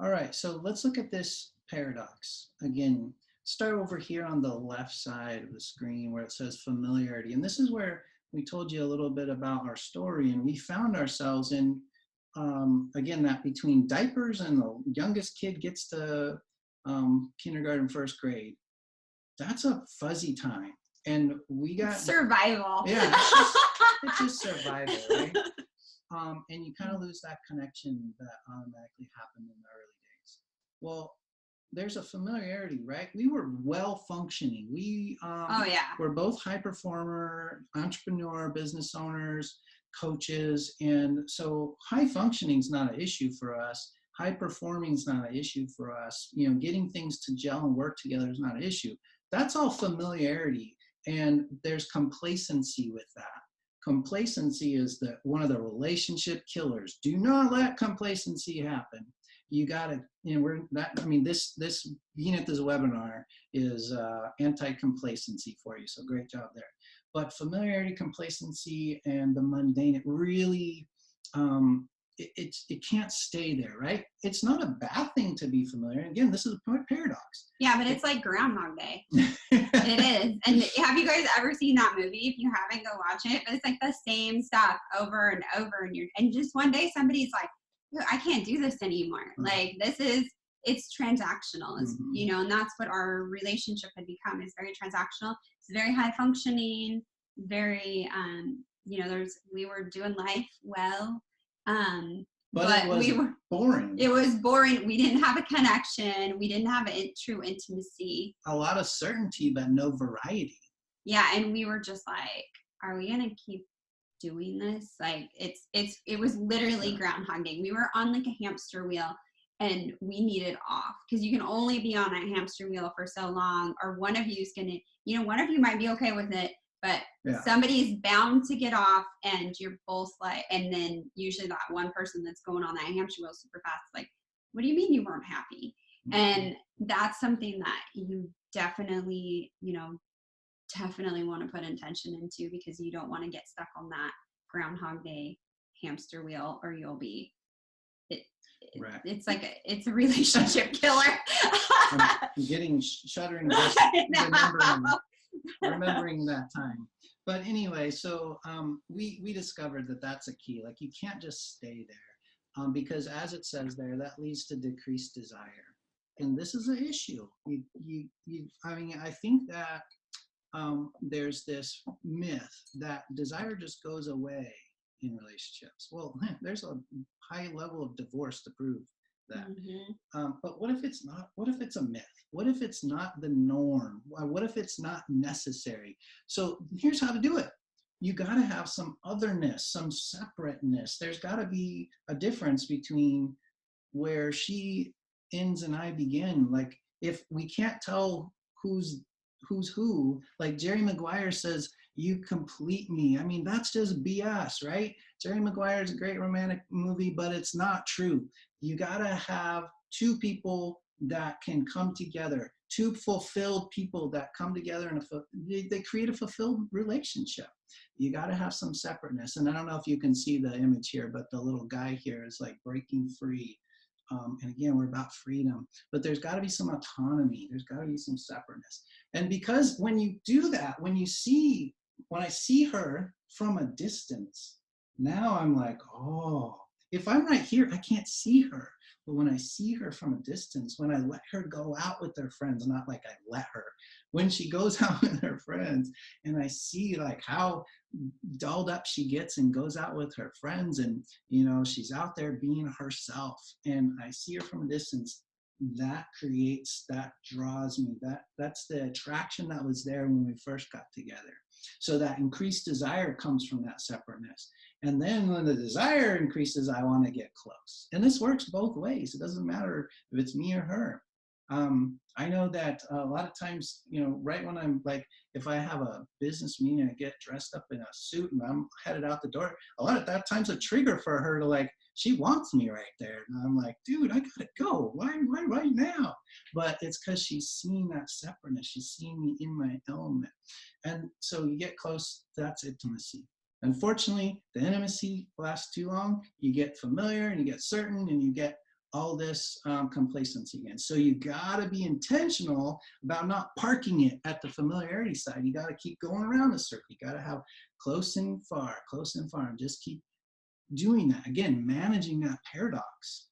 All right, so let's look at this paradox. Again, start over here on the left side of the screen where it says familiarity. And this is where we told you a little bit about our story, and we found ourselves in, again, that between diapers and the youngest kid gets to kindergarten, first grade. That's a fuzzy time. And we got survival. Yeah, it's just survival, right? And you kind of lose that connection that automatically happened in the early days. Well, there's a familiarity, right? We were well functioning. We were both high performer, entrepreneur, business owners, coaches, and so high functioning is not an issue for us. High performing is not an issue for us. You know, getting things to gel and work together is not an issue. That's all familiarity, and there's complacency with that. Complacency is one of the relationship killers. Do not let complacency happen. You gotta, this being at this webinar is anti-complacency for you, so great job there. But familiarity, complacency, and the mundane, it really, it can't stay there, right? It's not a bad thing to be familiar. Again, this is a paradox. Yeah, but it's like Groundhog Day. It is. And have you guys ever seen that movie? If you haven't, go watch it. But it's like the same stuff over and over. And just one day somebody's like, I can't do this anymore. Mm-hmm. Like it's transactional, mm-hmm. And that's what our relationship had become. It's very transactional. It's very high functioning, very, we were doing life well. But it was boring. It was boring. We didn't have a connection. We didn't have a true intimacy. A lot of certainty, but no variety. Yeah, and we were just like, are we gonna keep doing this? Like, it was literally Groundhog Day. We were on like a hamster wheel, and we needed off because you can only be on a hamster wheel for so long. Or one of you's gonna, one of you might be okay with it, but somebody's bound to get off, and you're both like, and then usually that one person that's going on that hamster wheel super fast, like, what do you mean you weren't happy? Mm-hmm. And that's something that you definitely, definitely want to put intention into, because you don't want to get stuck on that Groundhog Day hamster wheel, or you'll be, it's like it's a relationship killer. I'm getting shuddering just remembering that time. But anyway, so we discovered that that's a key. Like, you can't just stay there, because as it says there, that leads to decreased desire, and this is an issue. I think that there's this myth that desire just goes away in relationships. Well, there's a high level of divorce to prove that. Mm-hmm. But what if it's not? What if it's a myth? What if it's not the norm? What if it's not necessary? So here's how to do it. You got to have some otherness, some separateness. There's got to be a difference between where she ends and I begin. Like, if we can't tell who's who, like Jerry Maguire says, you complete me. I mean, that's just BS, right? Jerry Maguire is a great romantic movie, but it's not true. You gotta have two people that can come together, two fulfilled people that come together, and they create a fulfilled relationship. You gotta have some separateness. And I don't know if you can see the image here, but the little guy here is like breaking free. And again, we're about freedom, but there's got to be some autonomy. There's got to be some separateness. And because when you do that, when I see her from a distance, now I'm like, oh, if I'm right here, I can't see her. But when I see her from a distance, when I let her go out with her friends, not like I let her, when she goes out with her friends, and I see like how dolled up she gets and goes out with her friends, and she's out there being herself, and I see her from a distance, that draws me. That's the attraction that was there when we first got together. So that increased desire comes from that separateness. And then when the desire increases, I want to get close. And this works both ways. It doesn't matter if it's me or her. I know that a lot of times, right when I'm like, if I have a business meeting, I get dressed up in a suit and I'm headed out the door, a lot of that time's a trigger for her to like, she wants me right there. And I'm like, dude, I gotta go. Why right now? But it's because she's seen that separateness. She's seen me in my element. And so you get close, that's intimacy. Unfortunately, the intimacy lasts too long. You get familiar and you get certain and you get all this complacency again. So you got to be intentional about not parking it at the familiarity side. You got to keep going around the circle. You got to have close and far, and just keep doing that. Again, managing that paradox.